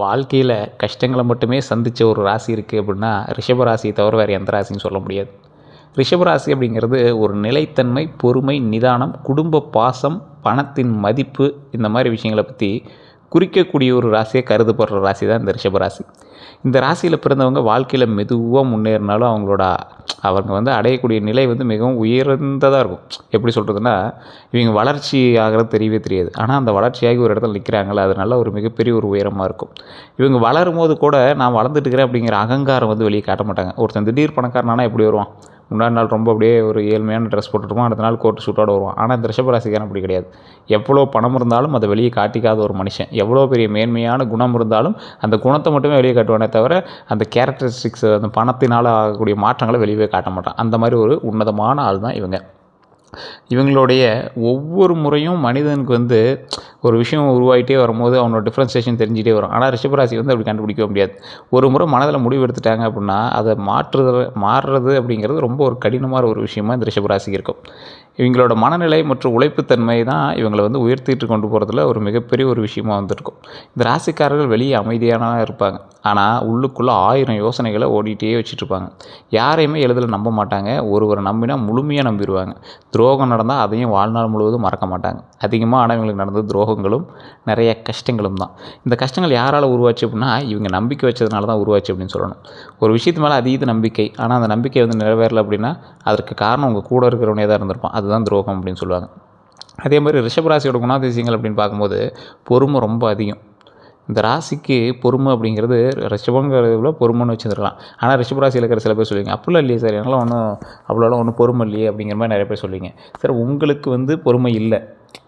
வாழ்க்கையில் கஷ்டங்களை மட்டுமே சந்தித்த ஒரு ராசி இருக்குது அப்படின்னா ரிஷப ராசியை தவிர வேறு எந்த ராசின்னு சொல்ல முடியாது. ரிஷப ராசி அப்படிங்கிறது ஒரு நிலைத்தன்மை, பொறுமை, நிதானம், குடும்ப பாசம், பணத்தின் மதிப்பு, இந்த மாதிரி விஷயங்களை பற்றி குறிக்கக்கூடிய ஒரு ராசியாக கருதப்படுற ராசி தான் இந்த ரிஷப ராசி. இந்த ராசியில் பிறந்தவங்க வாழ்க்கையில் மெதுவாக முன்னேறினாலும் அவங்க அடையக்கூடிய நிலை மிகவும் உயர்ந்ததாக இருக்கும். எப்படி சொல்கிறதுனா, இவங்க வளர்ச்சி ஆகிறது தெரியவே தெரியாது. ஆனால் அந்த வளர்ச்சியாகி ஒரு இடத்துல நிற்கிறாங்களே, அது நல்ல ஒரு மிகப்பெரிய ஒரு உயரமாக இருக்கும். இவங்க வளரும் போது கூட நான் வளர்ந்துட்டு இருக்கிறேன் அப்படிங்கிற அகங்காரம் வெளியே காட்ட மாட்டாங்க. ஒருத்தன் திடீர் பணக்காரனானா எப்படி வருவான்? முன்னாடி நாள் ரொம்ப அப்படியே ஒரு ஏழ்மையான ட்ரெஸ் போட்டுருப்பான், அடுத்த நாள் கோட்டு சூட்டோடு வருவான். ஆனால் இந்த ரிஷபராசிக்காரன் அப்படி கிடையாது. எவ்வளோ பணம் இருந்தாலும் அதை வெளியே காட்டிக்காத ஒரு மனுஷன். எவ்வளோ பெரிய மேன்மையான குணம் இருந்தாலும் அந்த குணத்தை மட்டுமே வெளியே காட்டுவானே தவிர அந்த கேரக்டரிஸ்டிக்ஸ், அந்த பணத்தினால் ஆகக்கூடிய மாற்றங்களை வெளியே காட்ட மாட்டான். அந்த மாதிரி ஒரு உன்னதமான ஆள் தான் இவங்க. இவங்களுடைய ஒவ்வொரு முறையும் மனிதனுக்கு ஒரு விஷயம் உருவாகிட்டே வரும்போது அவனோட டிஃப்ரென்சியேஷன் தெரிஞ்சிட்டே வரும். ஆனால் ரிஷபராசி அப்படி கண்டுபிடிக்க முடியாது. ஒரு முறை மனதில் முடிவு எடுத்துட்டாங்க அப்படின்னா அதை மாறுறது அப்படிங்கிறது ரொம்ப ஒரு கடினமான ஒரு விஷயமா இந்த ரிஷபராசிக்கு இருக்கும். இவங்களோட மனநிலை மற்றும் உழைப்புத்தன்மை தான் இவங்களை உயர்த்திட்டு கொண்டு போகிறதுல ஒரு மிகப்பெரிய ஒரு விஷயமா வந்திருக்கும். இந்த ராசிக்காரர்கள் வெளியே அமைதியான இருப்பாங்க, ஆனால் உள்ளுக்குள்ளே 1000 யோசனைகளை ஓடிட்டே வச்சுட்ருப்பாங்க. யாரையுமே எளிதில் நம்ப மாட்டாங்க. ஒருவரை நம்பினா முழுமையாக நம்பிடுவாங்க. துரோகம் நடந்தால் அதையும் வாழ்நாள் முழுவதும் மறக்க மாட்டாங்க. அதிகமாக ஆனால் இவங்களுக்கு நடந்தது துரோகங்களும் நிறைய கஷ்டங்களும் தான். இந்த கஷ்டங்கள் யாரால் உருவாச்சு அப்படின்னா இவங்க நம்பிக்கை வச்சதுனால தான் உருவாச்சு அப்படின்னு சொல்லணும். ஒரு விஷயத்து மேலே அதீத நம்பிக்கை, ஆனால் அந்த நம்பிக்கை நிறைவேறலை அப்படின்னா அதற்கு காரணம் உங்கள் கூட இருக்கிறவனே தான் இருந்திருப்பான். அதுதான் துரோகம் அப்படின்னு சொல்லுவாங்க. அதே மாதிரி ரிஷபராசியோட குணாதிசயங்கள் அப்படின்னு பார்க்கும்போது பொறுமை ரொம்ப அதிகம். இந்த ராசிக்கு பொறுமை அப்படிங்கிறது ரிஷபங்கிறதுல பொறுமைன்னு வச்சுருக்கலாம். ஆனால் ரிஷபராசியில் இருக்கிற சில பேர் சொல்லுவீங்க, அப்படிலாம் இல்லையே சார், என்னால் ஒன்றும் பொறுமை இல்லையே அப்படிங்கிற மாதிரி நிறைய பேர் சொல்லுவீங்க. சார், உங்களுக்கு பொறுமை இல்லை,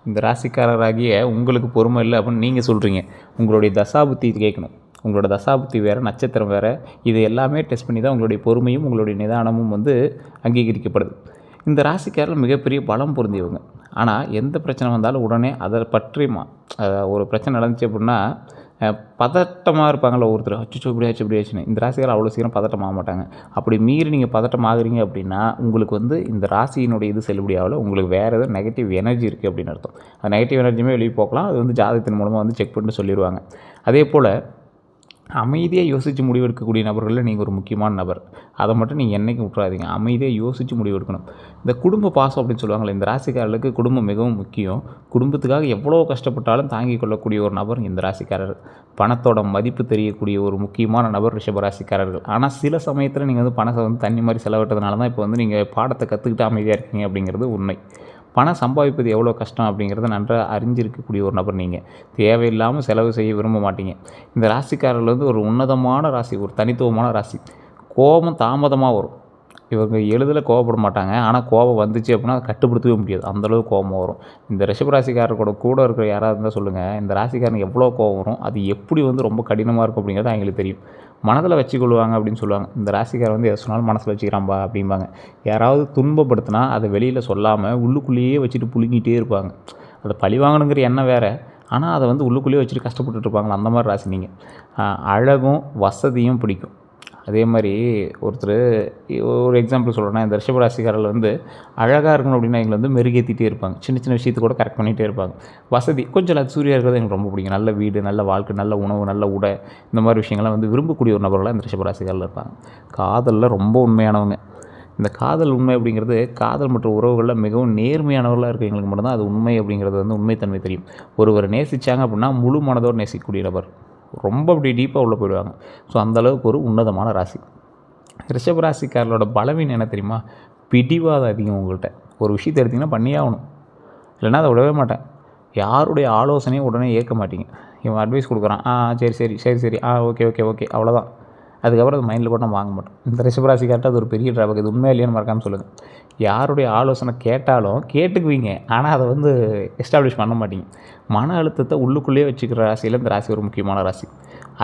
இந்த ராசிக்காரராகிய உங்களுக்கு பொறுமை இல்லை அப்படின்னு நீங்கள் சொல்கிறீங்க. உங்களுடைய தசாபுத்தி கேட்கணும். உங்களோட தசாபுத்தி வேறு, நட்சத்திரம் வேறு, இது எல்லாமே டெஸ்ட் பண்ணி தான் உங்களுடைய பொறுமையும் உங்களுடைய நிதானமும் அங்கீகரிக்கப்படுது. இந்த ராசிக்காரர்கள் மிகப்பெரிய பலம் பொருந்தியவங்க. ஆனால் எந்த பிரச்சனை வந்தாலும் உடனே அதை பற்றி ஒரு பிரச்சனை நடந்துச்சு அப்படின்னா பதட்டமாக இருப்பாங்கள ஒருத்தர், அச்சோ இப்படி ஆச்சுன்னு. இந்த ராசிக்காரர் அவ்வளோ சீக்கிரம் பதட்டம் ஆக மாட்டாங்க. அப்படி மீறி நீங்கள் பதட்டம் ஆகுறீங்க அப்படின்னா உங்களுக்கு இந்த ராசியினுடைய இது செல்லுபடி ஆகல, உங்களுக்கு வேறு ஏதாவது நெகட்டிவ் எனர்ஜி இருக்குது அப்படின்னு அர்த்தம். அந்த நெகட்டிவ் எனர்ஜியுமே வெளியே போக்கலாம். அது ஜாதகத்தின் மூலமாக செக் பண்ணிட்டு சொல்லிடுவாங்க. அதே போல் அமைதியாக யோசித்து முடிவெடுக்கக்கூடிய நபர்களில் நீங்கள் ஒரு முக்கியமான நபர். அதை மட்டும் நீங்கள் என்றைக்கும் விட்டுறாதீங்க. அமைதியாக யோசித்து முடிவெடுக்கணும். இந்த குடும்ப பாசம் அப்படின்னு சொல்லுவாங்களே, இந்த ராசிக்காரர்களுக்கு குடும்பம் மிகவும் முக்கியம். குடும்பத்துக்காக எவ்வளோ கஷ்டப்பட்டாலும் தாங்கிக் கொள்ளக்கூடிய ஒரு நபர் இந்த ராசிக்காரர். பணத்தோட மதிப்பு தெரியக்கூடிய ஒரு முக்கியமான நபர் ரிஷப ராசிக்காரர்கள். ஆனால் சில சமயத்தில் நீங்கள் பணத்தை தண்ணி மாதிரி செலவிட்டதுனால தான் இப்போ நீங்கள் பாடத்தை கற்றுக்கிட்டு அமைதியாக இருக்கீங்க அப்படிங்கிறது உண்மை. பணம் சம்பாதிப்பது எவ்வளோ கஷ்டம் அப்படிங்கிறத நன்றாக அறிஞ்சிருக்கக்கூடிய ஒரு நபர் நீங்கள். தேவையில்லாமல் செலவு செய்ய விரும்ப மாட்டீங்க. இந்த ராசிக்காரர்கள் ஒரு உன்னதமான ராசி, ஒரு தனித்துவமான ராசி. கோபம் தாமதமாக வரும். இவங்க எளிதில் கோவப்பட மாட்டாங்க. ஆனால் கோபம் வந்துச்சு அப்படின்னா கட்டுப்படுத்தவே முடியாது, அந்தளவுக்கு கோபம் வரும். இந்த ரிஷபராசிக்காரர்களோட கூட இருக்கிற யாராவது இருந்தால் சொல்லுங்கள், இந்த ராசிக்காரனுக்கு எவ்வளோ கோபம் வரும், அது எப்படி ரொம்ப கடினமாக இருக்கும் அப்படிங்கிறது அவங்களுக்கு தெரியும். மனதில் வச்சுக்கொள்வாங்க அப்படின்னு சொல்லுவாங்க. இந்த ராசிக்காரர் எதை சொன்னாலும் மனசில் வச்சுக்கிறான்பா அப்படிம்பாங்க. யாராவது துன்பப்படுத்தினா அதை வெளியில் சொல்லாமல் உள்ளுக்குள்ளேயே வச்சுட்டு புழுங்கிட்டே இருப்பாங்க. அதை பழி வாங்கணுங்கிற எண்ணம் வேறு, ஆனால் அதை உள்ளுக்குள்ளேயே வச்சுட்டு கஷ்டப்பட்டுட்டு இருப்பாங்களா, அந்த மாதிரி ராசி நீங்கள். அழகும் வசதியும் பிடிக்கும். அதே மாதிரி ஒரு எக்ஸாம்பிள் சொல்கிறேன்னா, இந்த ரிஷபராசிக்காரர்கள் அழகாக இருக்கணும் அப்படின்னா எங்களை மெருகேற்றிட்டே இருப்பாங்க. சின்ன சின்ன விஷயத்தை கூட கரெக்ட் பண்ணிகிட்டே இருப்பாங்க. வசதி கொஞ்சம் லக்ஸூரியாக இருக்கிறது எனக்கு ரொம்ப பிடிக்கும். நல்ல வீடு, நல்ல வாழ்க்கை, நல்ல உணவு, நல்ல உடை, இந்த மாதிரி விஷயங்கள்லாம் விரும்பக்கூடிய ஒரு நபர்களாக இந்த ரிஷபராசிக்காரர்கள் இருப்பாங்க. காதலில் ரொம்ப உண்மையானவங்க. இந்த காதல் உண்மை அப்படிங்கிறது காதல் மற்றும் உறவுகளில் மிகவும் நேர்மையானவர்களாக இருக்கிறவங்களுக்கு மட்டும்தான் அது உண்மை அப்படிங்கிறது உண்மைத்தன்மை தெரியும். ஒருவரை நேசித்தாங்க அப்படின்னா முழு மனதோடு நேசிக்கக்கூடிய நபர், ரொம்ப அப்படி டீப்பாக உள்ளே போயிடுவாங்க. ஸோ அந்தளவுக்கு ஒரு உன்னதமான ராசி. ரிஷபராசிக்காரர்களோட பலவீனம் என்ன தெரியுமா? பிடிவாதம் அதிகம். உங்கள்கிட்ட ஒரு விஷயத்தை எடுத்திங்கன்னா பண்ணியே ஆகணும், இல்லைன்னா அதை விடவே மாட்டேன். யாருடைய ஆலோசனையும் உடனே ஏற்க மாட்டீங்க. இவன் அட்வைஸ் கொடுக்குறான், சரி ஓகே அவ்வளோதான். அதுக்கப்புறம் அது மைண்டில் கூட நான் வாங்க மாட்டோம். இந்த ரிஷபராசிக்கார்ட்ட அது ஒரு பெரிய ட்ராபக். இது உண்மையாக இல்லையான்னு மறக்காமல் சொல்லுங்கள். யாருடைய ஆலோசனை கேட்டாலும் கேட்டுக்குவீங்க, ஆனால் அதை எஸ்டாப்ளிஷ் பண்ண மாட்டீங்க. மன அழுத்தத்தை உள்ளுக்குள்ளேயே வச்சுக்கிற ராசியில் இந்த ராசி ஒரு முக்கியமான ராசி.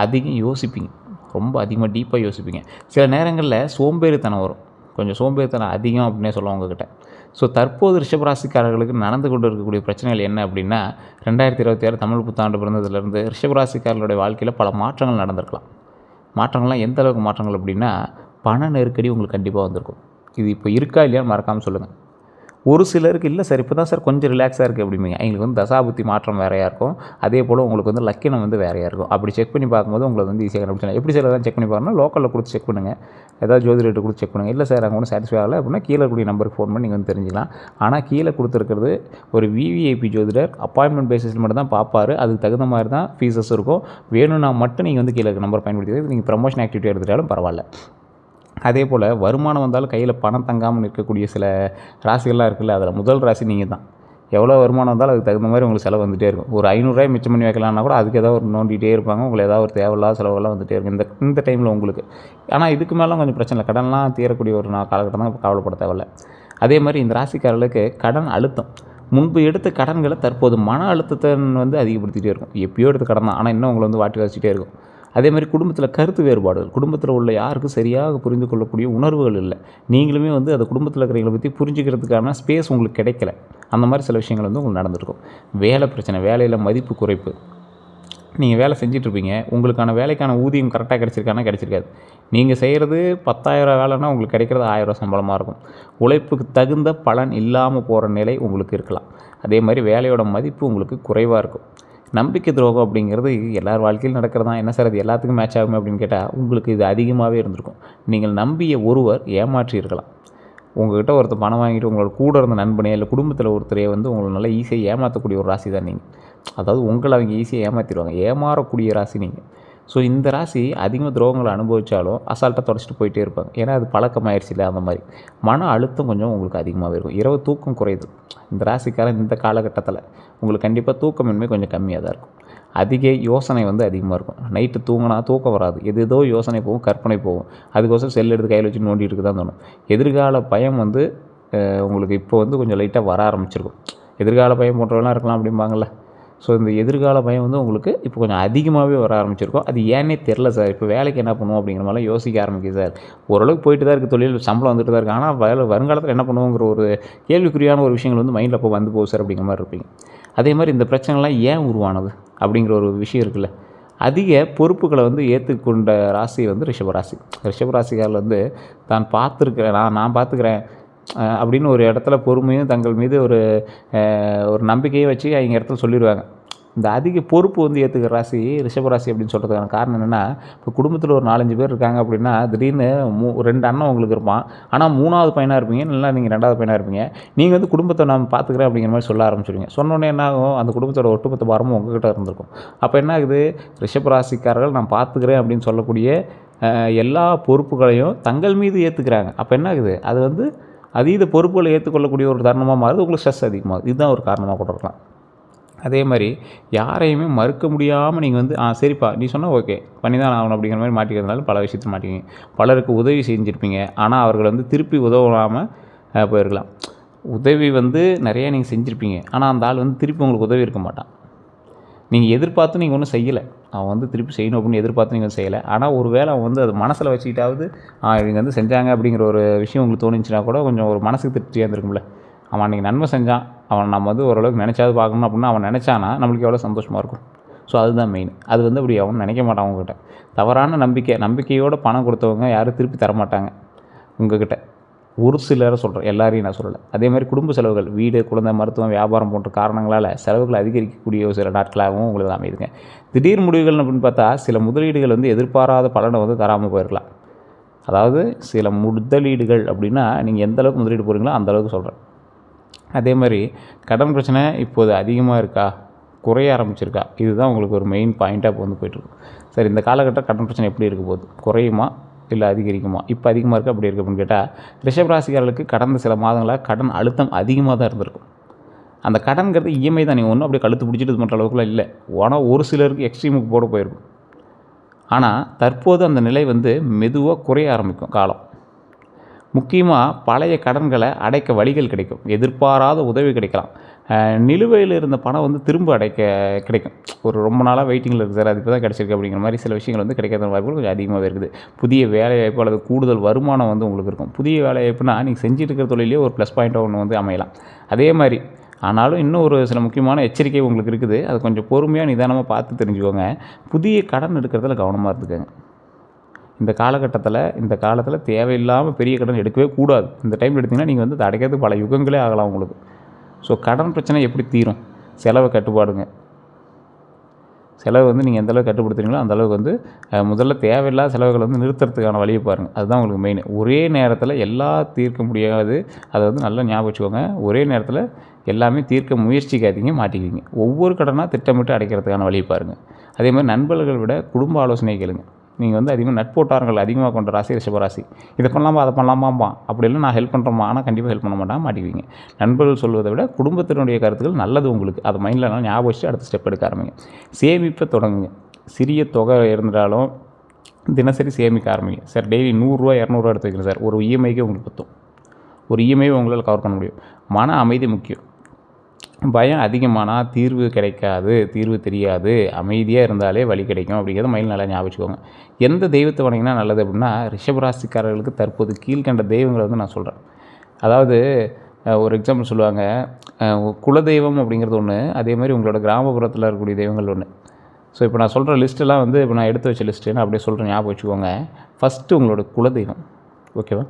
அதிகம் யோசிப்பீங்க, ரொம்ப அதிகமாக டீப்பாக யோசிப்பீங்க. சில நேரங்களில் சோம்பேறித்தனம் வரும், கொஞ்சம் சோம்பேறித்தனம் அதிகம் அப்படின்னே சொல்லுவாங்க உங்ககிட்ட. ஸோ தற்போது ரிஷபராசிக்காரர்களுக்கு நடந்து கொண்டு இருக்கக்கூடிய பிரச்சனைகள் என்ன அப்படின்னா, 2026 தமிழ் புத்தாண்டு பிறந்ததுலேருந்து ரிஷபராசிக்காரர்களுடைய வாழ்க்கையில் பல மாற்றங்கள் நடந்திருக்கலாம். மாற்றங்கள்லாம் எந்த அளவுக்கு மாற்றங்கள் அப்படின்னா, பண நெருக்கடி உங்களுக்கு கண்டிப்பாக வந்திருக்கும். இது இப்போ இருக்கா இல்லையான்னு மறக்காமல் சொல்லுங்கள். ஒரு சிலருக்கு இல்லை சார் இப்போ தான் சார் கொஞ்சம் ரிலாக்ஸாக இருக்குது அப்படிம்பீங்க. எங்களுக்கு வந்து தசாபுத்தி மாற்றம் வேறையாக இருக்கும். அதே போல் உங்களுக்கு வந்து லக்கினம் வந்து வேறையாக இருக்கும். அப்படி செக் பண்ணி பார்க்கும்போது உங்களுக்கு வந்து ஈஸியாக கண்டுபிடிச்சலாம். எப்படி சார் எதாவது செக் பண்ணி பார்க்கணும்னா லோக்கலில் கொடுத்து செக் பண்ணுங்கள். ஏதாவது ஜோதிடர்கிட்ட கொடுத்து செக் பண்ணுங்கள். இல்லை சார் அங்கே ஒன்றும் சாட்டிஸ்ஃபை ஆகலை அப்படின்னா கீழே இருக்கக்கூடிய நம்பருக்கு ஃபோன் பண்ணி நீங்கள் வந்து தெரிஞ்சுக்கலாம். ஆனால் கீழே கொடுத்துருக்கிறது ஒரு விவிஐபி ஜோதிடர் அப்பாயின்மெண்ட் பேசிஸில் மட்டும் தான் பார்ப்பார். அதுக்கு தகுந்த மாதிரி தான் ஃபீஸஸ் இருக்கும். வேணும்னா மட்டும் நீங்கள் வந்து கீழே இருக்க நம்பர் பயன்படுத்தி நீங்கள் ப்ரமோஷன் ஆக்டிவிட்டி எடுத்துட்டாலும் பரவாயில்ல. அதே போல் வருமானம் வந்தாலும் கையில் பணம் தங்காமல் இருக்கக்கூடிய சில ராசிகள்லாம் இருக்குல்ல, அதில் முதல் ராசி நீங்கள் தான். எவ்வளோ வருமானம் வந்தாலும் அதுக்கு தகுந்த மாதிரி உங்களுக்கு செலவு வந்துகிட்டே இருக்கும். ஒரு 500 மிச்சம் பண்ணி வைக்கலாம்னா கூட அதுக்கு ஏதாவது ஒரு நோண்டிகிட்டே இருப்பாங்க. உங்களுக்கு ஏதாவது ஒரு தேவையில்லாத செலவெல்லாம் வந்துகிட்டே இருக்கும் இந்த டைமில் உங்களுக்கு. ஆனால் இதுக்கு மேலே கொஞ்சம் பிரச்சனை இல்லை. கடன்லாம் தீரக்கூடிய ஒரு காலகட்டம் தான், கவலைப்பட தேவையில்ல. அதே மாதிரி இந்த ராசிக்காரர்களுக்கு கடன் அழுத்தம், முன்பு எடுத்த கடன்களை தற்போது மன அழுத்தத்தை வந்து அதிகப்படுத்திகிட்டே இருக்கும். எப்பயோ எடுத்த கடன் தான், ஆனால் இன்னும் உங்களை வந்து வாட்டி வச்சுட்டே இருக்கும். அதே மாதிரி குடும்பத்தில் கருத்து வேறுபாடுகள், குடும்பத்தில் உள்ள யாருக்கும் சரியாக புரிந்து கொள்ளக்கூடிய உணர்வுகள் இல்லை. நீங்களுமே வந்து அந்த குடும்பத்தில் இருக்கிறவங்களை பற்றி புரிஞ்சுக்கிறதுக்கான ஸ்பேஸ் உங்களுக்கு கிடைக்கல. அந்த மாதிரி சில விஷயங்கள் வந்து உங்களுக்கு நடந்திருக்கும். வேலை பிரச்சனை, வேலையில் மதிப்பு குறைப்பு. நீங்கள் வேலை செஞ்சிட்ருப்பீங்க, உங்களுக்கான வேலைக்கான ஊதியம் கரெக்டாக கிடச்சிருக்கானா கிடச்சிருக்காது. நீங்கள் செய்கிறது 10,000 வேலைன்னா உங்களுக்கு கிடைக்கிறது 1000 சம்பளமாக இருக்கும். உழைப்புக்கு தகுந்த பலன் இல்லாமல் போகிற நிலை உங்களுக்கு இருக்கலாம். அதே மாதிரி வேலையோட மதிப்பு உங்களுக்கு குறைவாக இருக்கும். நம்பிக்கை துரோகம் அப்படிங்கிறது எல்லார் வாழ்க்கையில் நடக்கிறது தான். என்ன சார் அது எல்லாத்துக்கும் மேட்ச் ஆகுமே அப்படின்னு கேட்டால் உங்களுக்கு இது அதிகமாகவே இருந்திருக்கும். நீங்கள் நம்பிய ஒருவர் ஏமாற்றி இருக்கலாம். உங்கள்கிட்ட ஒருத்தர் பணம் வாங்கிட்டு உங்களோட கூட இருந்த நண்பனே இல்லை குடும்பத்தில் ஒருத்தரையே வந்து உங்களை நல்லா ஈஸியாக ஏமாற்றக்கூடிய ஒரு ராசி தான் நீங்கள். அதாவது உங்களை அவங்க ஈஸியாக ஏமாற்றிடுவாங்க. ஏமாறக்கூடிய ராசி நீங்கள். ஸோ இந்த ராசி அதிகமாக துரோகங்களை அனுபவித்தாலும் அசால்ட்டாக தொடச்சிட்டு போயிட்டே இருப்பாங்க. ஏன்னா அது பழக்கமாயிருச்சு இல்லை. அந்த மாதிரி மன அழுத்தம் கொஞ்சம் உங்களுக்கு அதிகமாகவே இருக்கும். இரவு தூக்கம் குறையுது. இந்த ராசிக்காரன் இந்த காலகட்டத்தில் உங்களுக்கு கண்டிப்பாக தூக்கமின்மை கொஞ்சம் கம்மியாக தான் இருக்கும். அதிக யோசனை வந்து அதிகமாக இருக்கும். நைட்டு தூங்கினா தூக்கம் வராது. ஏதோ யோசனை போகும், கற்பனை போகும். அதுக்கோசரம் செல் எடுத்து கையில் வச்சு நோண்டிட்டு இருக்க தான் தோணும். எதிர்கால பயம் வந்து உங்களுக்கு இப்போ வந்து கொஞ்சம் லைட்டாக வர ஆரம்பிச்சிருக்கும். எதிர்கால பயம் போன்றவெல்லாம் இருக்கலாம் அப்படிம்பாங்கள்ல. ஸோ இந்த எதிர்கால பயம் வந்து உங்களுக்கு இப்போ கொஞ்சம் அதிகமாகவே வர ஆரம்பிச்சிருக்கும். அது ஏன்னே தெரில சார். இப்போ வேலைக்கு என்ன பண்ணுவோம் அப்படிங்கிற மாதிரிலாம் யோசிக்க ஆரம்பிக்குது சார். ஓரளவுக்கு போயிட்டு தான் இருக்குது, தொழில் சம்பளம் வந்துட்டு தான் இருக்குது. ஆனால் வருங்காலத்தில் என்ன பண்ணுவோங்கிற ஒரு கேள்விக்குறியான ஒரு விஷயங்கள் வந்து மைண்டில் அப்போ வந்து போகுது சார் அப்படிங்கிற மாதிரி இருப்பீங்க. அதே மாதிரி இந்த பிரச்சனைலாம் ஏன் உருவானது அப்படிங்கிற ஒரு விஷயம் இருக்குல்ல. அதிக பொறுப்புகளை வந்து ஏற்றுக்கொண்ட ராசி வந்து ரிஷபராசி. ரிஷபராசிக்காரில் வந்து தான் பார்த்துருக்கிறேன், நான் பார்த்துக்கிறேன் அப்படின்னு ஒரு இடத்துல பொறுமையும் தங்கள் மீது ஒரு நம்பிக்கையை வச்சு அவங்க இடத்துல சொல்லிடுவாங்க. இந்த அதிக பொறுப்பு வந்து ஏற்றுக்கிற ராசி ரிஷபராசி அப்படின்னு சொல்கிறதுக்கான காரணம் என்னென்னா, இப்போ குடும்பத்தில் ஒரு 4-5 பேர் இருக்காங்க அப்படின்னா திடீர்னு 2 அண்ணன் உங்களுக்கு இருப்பான். ஆனால் 3வது பையனாக இருப்பீங்க, இல்லை நீங்கள் 2வது பையனாக இருப்பீங்க. நீங்கள் வந்து குடும்பத்தை நான் பார்த்துக்கிறேன் அப்படிங்கிற மாதிரி சொல்ல ஆரம்பிச்சிடுவீங்க. சொன்னோன்னே என்ன ஆகும், அந்த குடும்பத்தோட ஒட்டுமொத்த பாரமும் உங்ககிட்ட இருந்திருக்கும். அப்போ என்ன ஆகுது, ரிஷபராசிக்காரர்கள் நான் பார்த்துக்கிறேன் அப்படின்னு சொல்லக்கூடிய எல்லா பொறுப்புகளையும் தங்கள் மீது ஏற்றுக்கிறாங்க. அப்போ என்ன ஆகுது, அது வந்து அதீத பொறுப்புகளை ஏற்றுக்கொள்ளக்கூடிய ஒரு தருணமாக மாறுது. உங்களுக்கு ஸ்ட்ரெஸ் அதிகமாகுது. இதுதான் ஒரு காரணமாக கூட இருக்கலாம். அதே மாதிரி யாரையுமே மறுக்க முடியாமல் நீங்கள் வந்து சரிப்பா நீ சொன்னால் ஓகே பண்ணி தான் ஆகணும் அப்படிங்கிற மாதிரி மாட்டிக்கிறதுனால பல விஷயத்தில் மாட்டிக்கிங்க. பலருக்கு உதவி செஞ்சுருப்பீங்க, ஆனால் அவர்கள் வந்து திருப்பி உதவாமல் போயிருக்கலாம். உதவி வந்து நிறையா நீங்கள் செஞ்சுருப்பீங்க, ஆனால் அந்த ஆள் வந்து திருப்பி உங்களுக்கு உதவி இருக்க மாட்டான். நீங்கள் எதிர்பார்த்து நீங்கள் ஒன்றும் செய்யலை, அவன் வந்து திருப்பி செய்யணும் அப்படின்னு எதிர்பார்த்து நீங்கள் செய்யலை. ஆனால் ஒரு வேளை அவன் வந்து அது மனசில் வச்சுக்கிட்டாவது இவங்க வந்து செஞ்சாங்க அப்படிங்கிற ஒரு விஷயம் உங்களுக்கு தோணுச்சுன்னா கூட கொஞ்சம் ஒரு மனசுக்கு திருப்தியாக இருந்திருக்கும்ல. அவன் அன்றைக்கி நன்மை செஞ்சான், அவன் நம்ம வந்து ஓரளவுக்கு நினச்சாவது பார்க்கணும் அப்படின்னா அவன் நினச்சானா நம்மளுக்கு எவ்வளோ சந்தோஷமாக இருக்கும். ஸோ அதுதான் மெயின். அது வந்து அப்படி அவன் நினைக்க மாட்டான். அவங்ககிட்ட தவறான நம்பிக்கையோடு பணம் கொடுத்தவங்க யாரும் திருப்பி தரமாட்டாங்க உங்ககிட்ட. ஒரு சிலரை சொல்கிறேன், எல்லாரையும் நான் சொல்லலை. அதே மாதிரி குடும்ப செலவுகள், வீடு, குழந்தை, மருத்துவம், வியாபாரம் போன்ற காரணங்களால் செலவுகள் அதிகரிக்கக்கூடிய சில நாட்களாகவும் உங்களுக்கு அமைதுங்க. திடீர் முடிவுகள் அப்படின்னு பார்த்தா சில முதலீடுகள் வந்து எதிர்பாராத பலனை வந்து தராமல் போயிருக்கலாம். அதாவது சில முதலீடுகள் அப்படின்னா நீங்கள் எந்த அளவுக்கு முதலீடு போகிறீங்களோ அந்த அளவுக்கு சொல்கிறேன். அதே மாதிரி கடன் பிரச்சனை இப்போது அதிகமாக இருக்கா, குறைய ஆரம்பிச்சிருக்கா, இதுதான் உங்களுக்கு ஒரு மெயின் பாயிண்ட்டாக இப்போ வந்து போய்ட்டுருக்கும். சரி, இந்த காலகட்டம் கடன் பிரச்சனை எப்படி இருக்க போகுது, குறையுமா இல்லை அதிகரிக்குமா? இப்போ அதிகமாக இருக்குது அப்படி இருக்குது அப்படின்னு கேட்டால், ரிஷபராசிக்காரர்களுக்கு கடந்த சில மாதங்களாக கடன் அழுத்தம் அதிகமாக தான் இருந்திருக்கும். அந்த கடன்கிறது இஎம்ஐ தான், நீங்கள் ஒன்றும் அப்படியே கழுத்து பிடிச்சிட்டு இது பண்ணுற அளவுக்குலாம் இல்லை. ஆனால் ஒரு சிலருக்கு எக்ஸ்ட்ரீமுக்கு போட போயிருக்கும். ஆனால் தற்போது அந்த நிலை வந்து மெதுவாக குறைய ஆரம்பிக்கும் காலம். முக்கியமாக பழைய கடன்களை அடைக்க வழிகள் கிடைக்கும், எதிர்பாராத உதவி கிடைக்கலாம், நிலுவையில் இருந்த பணம் வந்து திரும்ப கிடைக்கும். ஒரு ரொம்ப நாளாக வெயிட்டிங்கில் இருக்குது சார், அது இப்போ தான் கிடச்சிருக்கு அப்படிங்கிற மாதிரி சில விஷயங்கள் வந்து கிடைக்காத வாய்ப்புகள் கொஞ்சம் அதிகமாகவே இருக்குது. புதிய வேலைவாய்ப்பு அல்லது கூடுதல் வருமானம் வந்து உங்களுக்கு இருக்கும். புதிய வேலைவாய்ப்புனா நீங்கள் செஞ்சுட்டு இருக்கிற தொழிலே ஒரு ப்ளஸ் பாயிண்ட்டாக ஒன்று வந்து அமையலாம். அதே மாதிரி ஆனாலும் இன்னும் ஒரு சில முக்கியமான எச்சரிக்கை உங்களுக்கு இருக்குது. அது கொஞ்சம் பொறுமையாக நிதானமாக பார்த்து தெரிஞ்சுக்கோங்க. புதிய கடன் எடுக்கிறதுல கவனமாக இருந்துக்கோங்க. இந்த காலத்தில் தேவையில்லாமல் பெரிய கடன் எடுக்கவே கூடாது. இந்த டைமில் எடுத்திங்கன்னா நீங்கள் வந்து அடைக்கிறதுக்கு பல யுகங்களே ஆகலாம் உங்களுக்கு. ஸோ கடன் பிரச்சனை எப்படி தீரும்? செலவை கட்டுப்பாடுங்க. செலவு வந்து நீங்கள் எந்தளவுக்கு கட்டுப்படுத்துறீங்களோ அந்தளவுக்கு வந்து முதல்ல தேவையில்லாத செலவுகளை வந்து நிறுத்துறதுக்கான வழியை பாருங்கள். அதுதான் உங்களுக்கு மெயின். ஒரே நேரத்தில் எல்லாம் தீர்க்க முடியாது. அதை வந்து நல்லா ஞாபகம் வச்சுக்கோங்க. ஒரே நேரத்தில் எல்லாமே தீர்க்க முயற்சிக்காதீங்க, மாட்டிக்குவீங்க. ஒவ்வொரு கடனாக திட்டமிட்டு அடைக்கிறதுக்கான வழியை பாருங்கள். அதே மாதிரி நண்பர்களை விட குடும்ப ஆலோசனை கேளுங்க. நீங்கள் வந்து அதிகமாக நட்போட்டார்கள் அதிகமாக கொண்ட ராசி ரிஷபராசி. இதை பண்ணலாமா அதை பண்ணலாமாம்பா, அப்படி இல்லை நான் ஹெல்ப் பண்ணுறோமா, ஆனால் கண்டிப்பாக ஹெல்ப் பண்ண மாட்டாங்க, மாட்டிக்குவீங்க. நண்பர்கள் சொல்வதை விட குடும்பத்தினுடைய கருத்துக்கள் நல்லது உங்களுக்கு. அதை மைண்டில் நல்லா ஞாபகம் வச்சு அடுத்த ஸ்டெப் எடுக்க ஆரம்பிங்க. சேமிப்பை தொடங்குங்க. சிறிய தொகை இருந்தாலும் தினசரி சேமிக்க ஆரம்பிங்க. சார் டெய்லி 100 200 எடுத்து வைக்கிறேன் சார், ஒரு இஎம்ஐக்கே உங்களுக்கு பற்றும். ஒரு இஎம்ஐ உங்களால் கவர் பண்ண முடியும். மன அமைதி முக்கியம். பயம் அதிகமானால் தீர்வு கிடைக்காது, தீர்வு தெரியாது. அமைதியாக இருந்தாலே வழி கிடைக்கும் அப்படிங்கிறத மைண்டில் நல்லா ஞாபகம் வச்சுக்கோங்க. எந்த தெய்வத்தை வணங்கினா நல்லது அப்படின்னா, ரிஷபராசிக்காரர்களுக்கு தற்போது கீழ்கண்ட தெய்வங்களை வந்து நான் சொல்கிறேன். அதாவது ஒரு எக்ஸாம்பிள் சொல்லுவாங்க, குலதெய்வம் அப்படிங்கிறது ஒன்று, அதே மாதிரி உங்களோட கிராமப்புறத்தில் இருக்கக்கூடிய தெய்வங்கள் ஒன்று. ஸோ இப்போ நான் சொல்கிற லிஸ்ட்டெல்லாம் வந்து இப்போ நான் எடுத்து வச்ச லிஸ்ட்டு நான் அப்படியே சொல்கிறேன், ஞாபகம் வச்சுக்கோங்க. ஃபஸ்ட்டு உங்களோட குலதெய்வம், ஓகேவா?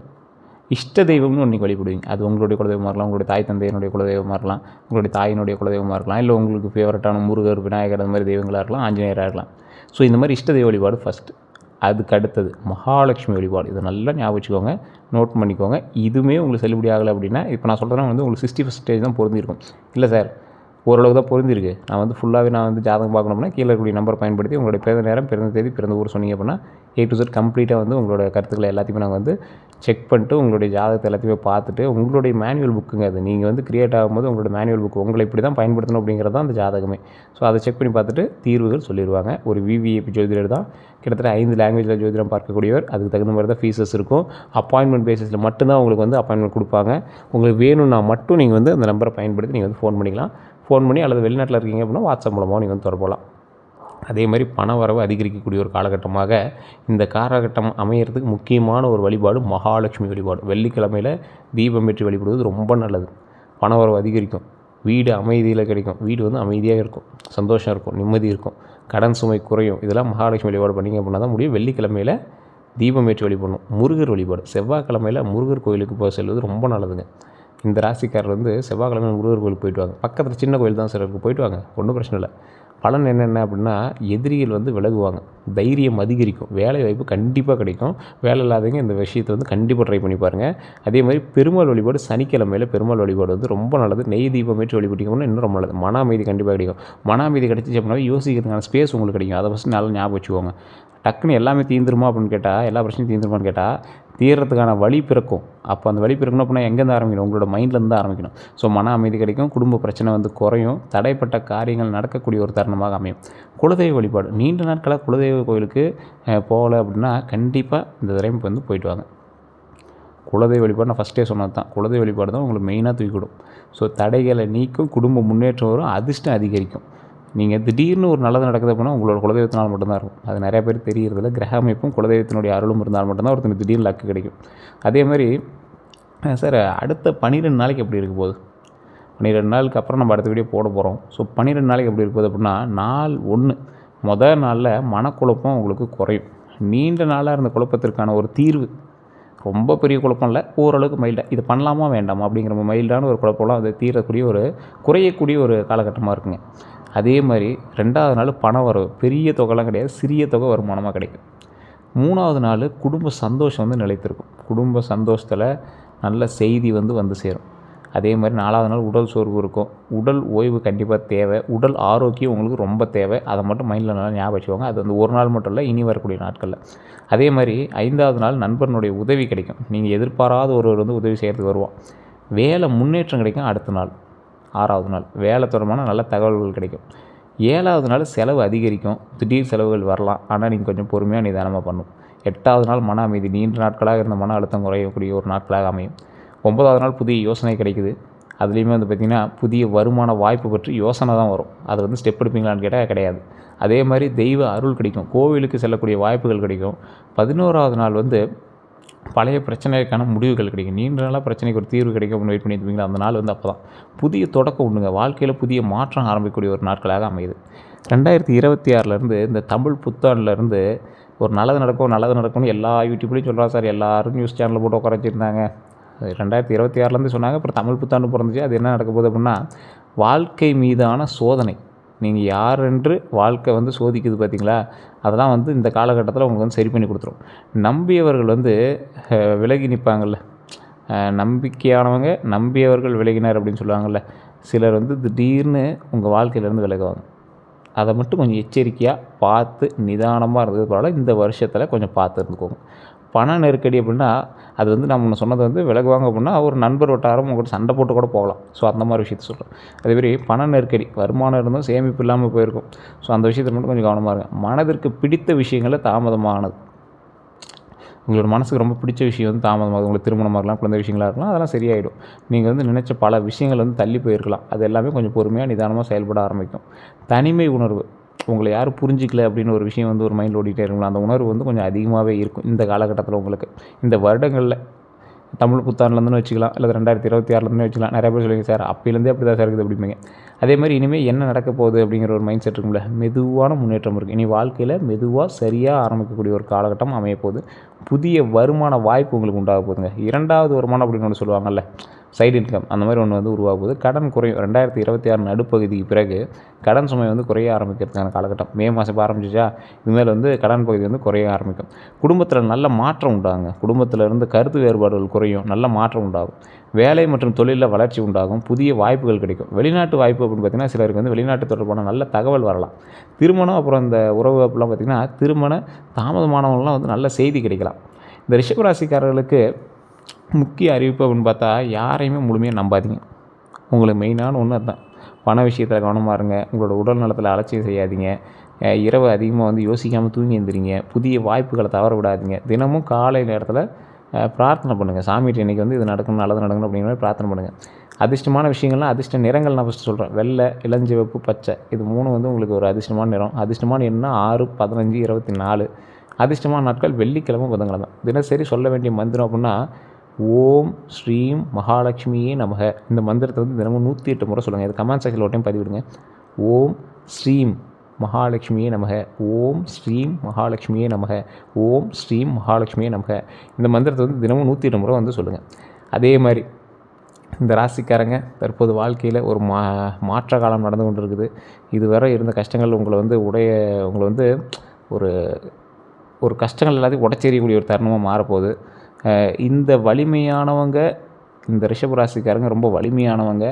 இஷ்ட தெய்வம்னு ஒன்று வழிபடுவீங்க. அது உங்களுடைய குலதெய்வமாக இருக்கலாம், உங்களுடைய தாய் தந்தையினுடைய குலதெய்வமாக இருக்கலாம், உங்களுடைய தாயினுடைய குலதெய்வமாக இருக்கலாம், இல்லை உங்களுக்கு ஃபேவரட்டான முருகர், விநாயகர் அந்த மாதிரி தெய்வங்களாக இருக்கலாம், ஆஞ்சநேயராக இருக்கலாம். ஸோ இந்த மாதிரி இஷ்ட தெய்வ வழிபாடு ஃபஸ்ட்டு. அதுக்கு அடுத்தது மகாலட்சுமி வழிபாடு. இதை நல்லா ஞாபகம் வச்சுக்கோங்க, நோட் பண்ணிக்கோங்க. இதுவுமே உங்களுக்கு செல்லுபடி ஆகலை அப்படின்னா, இப்போ நான் சொல்கிறேன்னா வந்து உங்களுக்கு 60% தான் பொருந்திருக்கும். இல்லை சார் ஓரளவு தான் பொருந்திருக்கு, நான் வந்து ஃபுல்லாகவே நான் வந்து ஜாதகம் பார்க்கணும்னா கீழே இருக்கக்கூடிய நம்பர் பயன்படுத்தி உங்களுடைய பிறந்த நேரம், பிறந்த தேதி, பிறந்த ஊர் சொன்னீங்க அப்படின்னா A to Z கம்ப்ளீட்டாக வந்து உங்களோட கருத்துக்களை எல்லாத்தையுமே நாங்கள் வந்து செக் பண்ணிட்டு உங்களுடைய ஜாதகத்தை எல்லாத்தையுமே பார்த்துட்டு, உங்களுடைய மேனுவல் புக்குங்க அது. நீங்கள் வந்து கிரியேட் ஆகும்போது உங்களோட மேனுவல் புக்கு உங்களை இப்படி தான் பயன்படுத்தணும் அப்படிங்கிறது தான் அந்த ஜாதகமே. ஸோ அதை செக் பண்ணி பார்த்துட்டு தீர்வுகள் சொல்லிடுவாங்க. ஒரு விவிஐபி ஜோதிடர் தான், கிட்டத்தட்ட 5 லாங்குவேஜில் ஜோதிடம் பார்க்கக்கூடியவர். அதுக்கு தகுந்த மாதிரி தான் ஃபீஸஸ் இருக்கும். அப்பாயின்மெண்ட் பேசிஸில் மட்டும்தான் உங்களுக்கு வந்து அப்பாயின்மெண்ட் கொடுப்பாங்க. உங்களுக்கு வேணும்னா மட்டும் நீங்கள் வந்து அந்த நம்பரை பயன்படுத்தி நீங்கள் வந்து ஃபோன் பண்ணிக்கலாம். ஃபோன் பண்ணி அல்லது வெளிநாட்டில் இருக்கீங்க அப்படின்னா வாட்ஸ்அப் மூலமாக நீங்கள் வந்து தொடரலாம். அதே மாதிரி பண வரவு அதிகரிக்கக்கூடிய ஒரு காலகட்டமாக இந்த காலகட்டம் அமையிறதுக்கு முக்கியமான ஒரு வழிபாடு மகாலட்சுமி வழிபாடு. வெள்ளிக்கிழமையில் தீபம் ஏற்றி வழிபடுவது ரொம்ப நல்லது. பண வரவு அதிகரிக்கும், வீடு அமைதியில் கிடைக்கும், வீடு வந்து அமைதியாக இருக்கும், சந்தோஷம் இருக்கும், நிம்மதி இருக்கும், கடன் சுமை குறையும். இதெல்லாம் மகாலட்சுமி வழிபாடு பண்ணிங்க அப்படின்னா தான் முடியும். வெள்ளிக்கிழமையில் தீபம் ஏற்றி வழிபடணும். முருகர் வழிபாடு செவ்வாய்க்கிழமையில் முருகர் கோயிலுக்கு போக செல்வது ரொம்ப நல்லதுங்க. இந்த ராசிக்காரர் வந்து செவ்வாய்க்கிழமை முருகர் கோயிலுக்கு போயிட்டு வாங்க. பக்கத்தில் சின்ன கோயில் தான் சிலருக்கு போயிட்டு வாங்க, ஒன்றும் பிரச்சனை இல்லை. பலன் என்னென்ன அப்படின்னா, எதிரிகள் வந்து விலகுவாங்க, தைரியம் அதிகரிக்கும், வேலை வாய்ப்பு கண்டிப்பாக கிடைக்கும். வேலை இல்லாதவங்க இந்த விஷயத்தை வந்து கண்டிப்பாக ட்ரை பண்ணி பாருங்கள். அதே மாதிரி பெருமாள் வழிபாடு சனிக்கிழமையில் பெருமாள் வழிபாடு வந்து ரொம்ப நல்லது. நெய் தீபம் ஏற்றி வழிபட்டிங்கன்னா இன்னும் ரொம்ப நல்லது. மன அமைதி கண்டிப்பாக கிடைக்கும். மன அமைதி கிடைச்சிச்சு அப்படின்னா யோசிக்கிறதுக்கான ஸ்பேஸ் உங்களுக்கு கிடைக்கும். அதை ஃபஸ்ட்டு நல்லா ஞாபகம் வச்சுக்கோங்க. டக்குன்னு எல்லாமே தீர்ந்துருமா அப்படின்னு கேட்டால், எல்லா பிரச்சனையும் தீர்ந்துருமான்னு கேட்டால் தீர்றதுக்கான வழி பிறக்கும். அப்போ அந்த வழி பிறக்கணும் அப்படின்னா எங்கேருந்து ஆரம்பிக்கணும்? உங்களோட மைண்ட்லேருந்து தான் ஆரம்பிக்கணும். ஸோ மன அமைதி கிடைக்கும், குடும்ப பிரச்சனை வந்து குறையும், தடைப்பட்ட காரியங்கள் நடக்கக்கூடிய ஒரு தருணமாக அமையும். குலதெய்வ வழிபாடு நீண்ட நாட்களாக குலதெய்வ கோயிலுக்கு போகலை அப்படின்னா கண்டிப்பாக இந்த தடவை வந்து போயிட்டு வாங்க. குலதெய்வ வழிபாடு நான் ஃபஸ்ட்டே சொன்னது தான். குலதெய்வ வழிபாடு தான் உங்களுக்கு மெயினாக தூக்கிவிடும். ஸோ தடைகளை நீக்கும், குடும்ப முன்னேற்றம் வரும், அதிர்ஷ்டம் அதிகரிக்கும். நீங்கள் திடீர்னு ஒரு நல்லது நடக்குது அப்படின்னா உங்களோட குலதெய்வத்தினால் மட்டும்தான் இருக்கும். அது நிறையா பேர் தெரியறதில்ல. கிரக அமைப்பும் குலதெய்வத்தினுடைய அருளும் இருந்தால் மட்டும்தான் ஒருத்தருக்கு திடீர்னு லக்கு கிடைக்கும். அதே மாதிரி சார் அடுத்த 12 நாளைக்கு எப்படி இருக்க போகுது? 12 நாளுக்கு அப்புறம் நம்ம அடுத்த வீடியோ போட போகிறோம். ஸோ 12 நாளைக்கு எப்படி இருக்க போகுது அப்படின்னா, நாள் 1 முதல் நாளில் மனக்குழப்பம் உங்களுக்கு குறையும். நீண்ட நாளாக இருந்த குழப்பத்திற்கான ஒரு தீர்வு, ரொம்ப பெரிய குழப்பம் இல்லை, ஓரளவுக்கு மைல்டாக இது பண்ணலாமா வேண்டாமா அப்படிங்கிற மைல்டான ஒரு குழப்பம்லாம் அது தீரக்கூடிய ஒரு குறையக்கூடிய ஒரு காலகட்டமாக இருக்குங்க. அதே மாதிரி 2வது நாள் பண வரவு, பெரிய தொகைலாம் கிடையாது, சிறிய தொகை வருமானமாக கிடைக்கும். 3வது நாள் குடும்ப சந்தோஷம் வந்து நிலைத்திருக்கும். குடும்ப சந்தோஷத்தில் நல்ல செய்தி வந்து சேரும். அதே மாதிரி 4வது நாள் உடல் சோர்வு இருக்கும். உடல் ஓய்வு கண்டிப்பாக தேவை. உடல் ஆரோக்கியம் உங்களுக்கு ரொம்ப தேவை. அதை மட்டும் மைண்டில் நல்லா ஞாபகம் வச்சுக்கோங்க. அது வந்து ஒரு நாள் மட்டும் இல்லை, இனி வரக்கூடிய நாட்களில். அதே மாதிரி 5வது நாள் நண்பனுடைய உதவி கிடைக்கும். நீங்கள் எதிர்பாராத ஒருவர் வந்து உதவி செய்கிறதுக்கு வருவான். வேலை முன்னேற்றம் கிடைக்கும். அடுத்த நாள் 6வது நாள் வேலை தொடர்பான நல்ல தகவல்கள் கிடைக்கும். 7வது நாள் செலவு அதிகரிக்கும், திடீர் செலவுகள் வரலாம், ஆனால் நீங்கள் கொஞ்சம் பொறுமையாக நிதானமாக பண்ணணும். 8வது நாள் மன அமைதி, நீண்ட நாட்களாக இருந்த மன அழுத்தம் குறையக்கூடிய ஒரு நாட்களாக அமையும். 9வது நாள் புதிய யோசனை கிடைக்குது. அதுலேயுமே வந்து பார்த்திங்கன்னா புதிய வருமான வாய்ப்பு பற்றி யோசனை தான் வரும். அது வந்து ஸ்டெப் எடுப்பீங்களான்னு கேட்டால் கிடையாது. அதே மாதிரி தெய்வ அருள் கிடைக்கும், கோவிலுக்கு செல்லக்கூடிய வாய்ப்புகள் கிடைக்கும். 11வது நாள் வந்து பழைய பிரச்சனைக்கான முடிவுகள் கிடைக்கும். நீண்ட நாளாக பிரச்சனைக்கு ஒரு தீர்வு கிடைக்கும் அப்படின்னு வெயிட் பண்ணி இருப்பீங்களா, அந்த நாள் வந்து அப்போ தான் புதிய தொடக்கம் உண்டுங்க. வாழ்க்கையில் புதிய மாற்றம் ஆரம்பிக்கக்கூடிய ஒரு நாட்களாக அமையுது. 2026 இந்த தமிழ் புத்தாண்டுலேருந்து ஒரு நல்லது நடக்கும்னு எல்லா யூடியூப்லேயும் சொல்கிறா சார். எல்லோரும் நியூஸ் சேனலில் போட்டு உட்கார வச்சுருந்தாங்க. 2026லேருந்து சொன்னாங்க. அப்புறம் தமிழ் புத்தாண்டு பிறந்துச்சு. அது என்ன நடக்க போகுது அப்படின்னா, வாழ்க்கை மீதான சோதனை. நீங்கள் யார் என்று வாழ்க்கை வந்து சோதிக்குது பார்த்தீங்களா, அதெல்லாம் வந்து இந்த காலகட்டத்தில் உங்களுக்கு வந்து சரி பண்ணி கொடுத்துரும். நம்பியவர்கள் வந்து விலகி நிற்பாங்கள்ல, நம்பிக்கையானவங்க நம்பியவர்கள் விலகினார் அப்படின்னு சொல்லுவாங்கள்ல. சிலர் வந்து திடீர்னு உங்கள் வாழ்க்கையிலேருந்து விலகுவாங்க. அதை மட்டும் கொஞ்சம் எச்சரிக்கையாக பார்த்து நிதானமாக இருந்தது பரவாயில்ல. இந்த வருஷத்தில் கொஞ்சம் பார்த்து இருந்துக்கோங்க. பண நெருக்கடி அப்படின்னா, அது வந்து நம்ம ஒன்று சொன்னது வந்து விலகுவாங்க அப்படின்னா, ஒரு நண்பர் வட்டாரம் உங்கள்கிட்ட சண்டை போட்டு கூட போகலாம். ஸோ அந்த மாதிரி விஷயத்த சொல்கிறேன். அதேமாரி பண நெருக்கடி, வருமானம் இருந்தும் சேமிப்பு இல்லாமல் போயிருக்கும். ஸோ அந்த விஷயத்தில் மட்டும் கொஞ்சம் கவனமாக இருங்க. மனதிற்கு பிடித்த விஷயங்களில் தாமதமானது. உங்களோட மனசுக்கு ரொம்ப பிடிச்ச விஷயம் வந்து தாமதமாகுது. உங்களுக்கு திருமணமாக இருக்கலாம், குழந்தை விஷயங்களாக இருக்கலாம், அதெல்லாம் சரியாயிடும். நீங்கள் வந்து நினச்ச பல விஷயங்கள் வந்து தள்ளி போயிருக்கலாம். அது எல்லாமே கொஞ்சம் பொறுமையாக நிதானமாக செயல்பட ஆரம்பிக்கும். தனிமை உணர்வு, உங்களை யாரும் புரிஞ்சிக்கல அப்படின்னு ஒரு விஷயம் வந்து ஒரு மைண்டில் ஓடிட்டே இருக்குங்களா, அந்த உணர்வு வந்து கொஞ்சம் அதிகமாகவே இருக்கும் இந்த காலகட்டத்தில் உங்களுக்கு. இந்த வருடங்களில் தமிழ் புத்தாண்டுலேருந்துன்னு வச்சுக்கலாம், இல்லை 2026லேருந்துன்னு வச்சுக்கலாம். நிறைய பேர் சொல்லுவீங்க சார் அப்போலேருந்தே அப்படி தான் சார் இருக்குது அப்படிம்பீங்க. அதே மாதிரி இனிமேல் என்ன நடக்க போகுது அப்படிங்கிற ஒரு மைண்ட் செட் இருக்கும்ல, மெதுவான முன்னேற்றம் இருக்குது. இனி வாழ்க்கையில் மெதுவாக சரியாக ஆரம்பிக்கக்கூடிய ஒரு காலகட்டம் அமையப்போகுது. புதிய வருமான வாய்ப்பு உங்களுக்கு உண்டாக போகுதுங்க. 2வது வருமானம் அப்படின்னு ஒன்று சொல்லுவாங்கள்ல, சைடு இன்கம், அந்த மாதிரி ஒன்று வந்து உருவாக போகுது. கடன் குறையும். 2026 நடுப்பகுதிக்கு பிறகு கடன் சுமை வந்து குறைய ஆரம்பிக்கிறதுக்கான காலகட்டம். மே மாதம் இப்போ ஆரம்பிச்சிச்சா, இதுமாதிரி வந்து கடன் பகுதி வந்து குறைய ஆரம்பிக்கும். குடும்பத்தில் நல்ல மாற்றம் உண்டாகுங்க. குடும்பத்தில் இருந்து கருத்து வேறுபாடுகள் குறையும். நல்ல மாற்றம் உண்டாகும். வேலை மற்றும் தொழிலில் வளர்ச்சி உண்டாகும். புதிய வாய்ப்புகள் கிடைக்கும். வெளிநாட்டு வாய்ப்பு அப்படின்னு பார்த்திங்கன்னா, சிலருக்கு வந்து வெளிநாட்டு தொடர்பான நல்ல தகவல் வரலாம். திருமணம், அப்புறம் இந்த உறவு அப்படிலாம் பார்த்திங்கன்னா, திருமண தாமதமானவங்களாம் வந்து நல்ல செய்தி கிடைக்கலாம். இந்த ரிஷபராசிக்காரர்களுக்கு முக்கிய அறிவிப்பு அப்படின்னு பார்த்தா, யாரையுமே முழுமையாக நம்பாதீங்க. உங்களுக்கு மெயினான ஒன்று அதுதான். பண விஷயத்தில் கவனமாக இருங்க. உங்களோட உடல் நலத்தில் அலட்சியம் செய்யாதீங்க. இரவு அதிகமாக வந்து யோசிக்காமல் தூங்கி எழுந்திரிங்க. புதிய வாய்ப்புகளை தவற விடாதீங்க. தினமும் காலை நேரத்தில் பிரார்த்தனை பண்ணுங்கள். சாமிகிட்ட இன்றைக்கி வந்து இது நடக்கணும், நல்லது நடக்கணும் அப்படிங்கிற மாதிரி பிரார்த்தனை பண்ணுங்கள். அதிர்ஷ்டமான விஷயங்கள்லாம், அதிர்ஷ்ட நிறங்கள் நான் ஃபஸ்ட்டு சொல்கிறேன். வெள்ளை, இளஞ்சிவப்பு, பச்சை, இது 3 வந்து உங்களுக்கு ஒரு அதிர்ஷ்டமான நிறம். அதிர்ஷ்டமான எண்ணா 6, 15, 24. அதிர்ஷ்டமான நாட்கள் வெள்ளிக்கிழமை, புதன்கிழமை. தினசரி சொல்ல வேண்டிய மந்திரம் அப்படின்னா, ஓம் ஸ்ரீம் மகாலட்சுமியே நமக. இந்த மந்திரத்தை வந்து தினமும் 108 முறை சொல்லுங்கள். இது கமெண்ட் செக்ஷனில் ஒரு டைம் பதிவிடுங்க. ஓம் ஸ்ரீம் மகாலட்சுமியே நமக, ஓம் ஸ்ரீம் மகாலட்சுமியே நமக, ஓம் ஸ்ரீம் மகாலட்சுமியே நமக. இந்த மந்திரத்தை வந்து தினமும் 108 முறை வந்து சொல்லுங்கள். அதே மாதிரி இந்த ராசிக்காரங்க தற்போது வாழ்க்கையில் ஒரு மாற்ற காலம் நடந்து கொண்டு இருக்குது. இதுவரை இருந்த கஷ்டங்கள் உங்களை வந்து ஒரு கஷ்டங்கள் எல்லாத்தையும் உடச்செறியக்கூடிய ஒரு தருணமாக மாறப்போகுது. இந்த வலிமையானவங்க, இந்த ரிஷபராசிக்காரங்க ரொம்ப வலிமையானவங்க.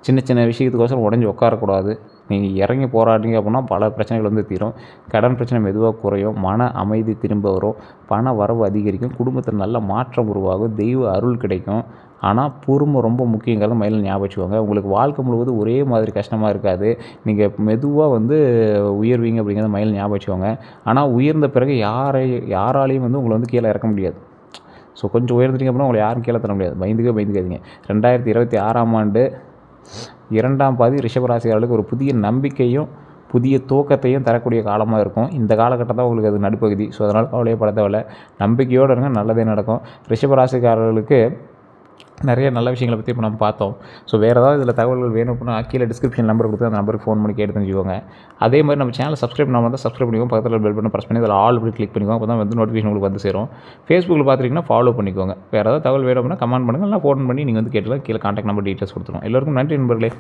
சின்ன சின்ன விஷயத்துக்கோசரம் உடஞ்சி உட்காரக்கூடாது. நீங்கள் இறங்கி போராடிங்க அப்படின்னா பல பிரச்சனைகள் வந்து தீரும். கடன் பிரச்சனை மெதுவாக குறையும். மன அமைதி திரும்ப வரும். பண வரவு அதிகரிக்கும். குடும்பத்தில் நல்ல மாற்றம் உருவாகும். தெய்வ அருள் கிடைக்கும். ஆனால் பொறுமை ரொம்ப முக்கியங்கிறத மைண்டில் ஞாபகம் வச்சுக்கோங்க. உங்களுக்கு வாழ்க்கை முழுவதும் ஒரே மாதிரி கஷ்டமாக இருக்காது. நீங்கள் மெதுவாக வந்து உயர்வீங்க அப்படிங்கிறத மைண்டில் ஞாபகம் வச்சுக்கோங்க. ஆனால் உயர்ந்த பிறகு யாராலையும் வந்து உங்களை வந்து கீழே இறக்க முடியாது. ஸோ கொஞ்சம் உயர்ந்துட்டீங்க அப்படின்னா உங்களை யாரும் கீழே தர முடியாது. பயந்துக்காதீங்க. 2026ஆம் ஆண்டு 2ஆம் பாதி ரிஷபராசிக்காரர்களுக்கு ஒரு புதிய நம்பிக்கையும் புதிய துவக்கத்தையும் தரக்கூடிய காலமாக இருக்கும். இந்த காலகட்டத்தில் உங்களுக்கு அது நடுப்பகுதி. ஸோ அதனால் கவலையே பட தேவையில்ல. நம்பிக்கையோடு இருங்க, நல்லதே நடக்கும். ரிஷபராசிக்காரர்களுக்கு நிறைய நல்ல விஷயங்களை பற்றி இப்போ நம்ம பார்த்தோம். ஸோ வேறு ஏதாவது இதில் தகவல்கள் வேணும் அப்படின்னா கீழே டிஸ்கிரிப்ஷன் நம்பர் கொடுத்து அந்த நம்பருக்கு ஃபோன் பண்ணி கேட்டு தெரிஞ்சுக்கோங்க. அதே மாதிரி நம்ம சேனல் சப்ஸ்கிரைப் பண்ணாமல் தான் சப்ஸ்கிரைப் பண்ணிக்கோங்க. பக்கத்தில் பெல் பட்டன் ப்ரெஸ் பண்ணி அதில் ஆல் அப்படி கிளிக் பண்ணிக்கோங்க. அப்போ தான் வந்து நோட்டிஃபிகேஷன் உங்களுக்கு வந்து சேரும். ஃபேஸ்புக்கில் பார்த்துட்டிங்கன்னா ஃபாலோ பண்ணிக்கோங்க. வேறு ஏதாவது தகவல் வேணும் அப்படின்னா கமெண்ட் பண்ணுங்கள். இல்லை ஃபோன் பண்ணி நீங்கள் வந்து கேட்டுக்கலாம். கீழே கான்டாக்ட் நம்பர் டீட்டெயில்ஸ் கொடுத்துருவோம். எல்லோருக்கும் நன்றி நண்பர்களே.